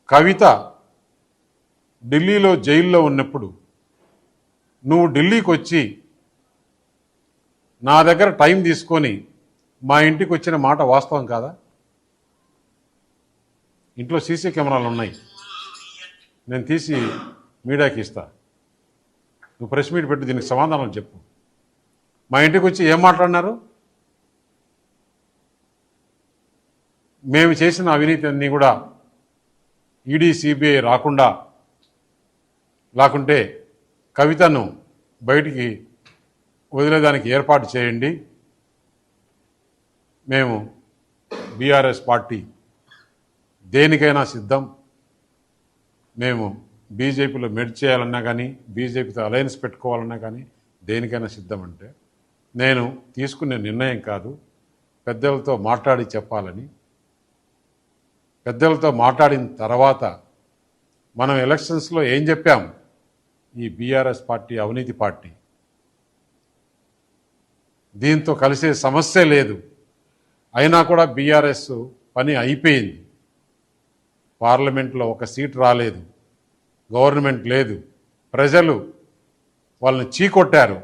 కవిత ఢిల్లీలో జైల్లో ఉన్నప్పుడు నువ్వు ఢిల్లీకి వచ్చి నా దగ్గర టైం తీసుకొని మా ఇంటికి వచ్చిన మాట వాస్తవం కాదా? ఇంట్లో సీసీ కెమెరాలు ఉన్నాయి, నేను తీసి మీడియాకి ఇస్తా. నువ్వు ప్రెస్ మీట్ పెట్టి దీనికి సమాధానం చెప్పు. మా ఇంటికి వచ్చి ఏం మాట్లాడినారు? మేము చేసిన అవినీతి అన్నీ కూడా ఈడీ సిబిఐ రాకుండా, లేకుంటే కవితను బయటికి వదిలేదానికి ఏర్పాటు చేయండి. మేము బీఆర్ఎస్ పార్టీ దేనికైనా సిద్ధం. మేము బీజేపీలో మెర్జ్ చేయాలన్నా కానీ, బీజేపీతో అలయన్స్ పెట్టుకోవాలన్నా కానీ దేనికైనా సిద్ధం. అంటే నేను తీసుకునే నిర్ణయం కాదు, పెద్దలతో మాట్లాడి చెప్పాలని. పెద్దలతో మాట్లాడిన తర్వాత మనం ఎలక్షన్స్లో ఏం చెప్పాం? ఈ బీఆర్ఎస్ పార్టీ అవినీతి పార్టీ, దీంతో కలిసే సమస్య లేదు. అయినా కూడా బీఆర్ఎస్ పని అయిపోయింది. పార్లమెంట్లో ఒక సీట్ రాలేదు, గవర్నమెంట్ లేదు, ప్రజలు వాళ్ళని చీకొట్టారు.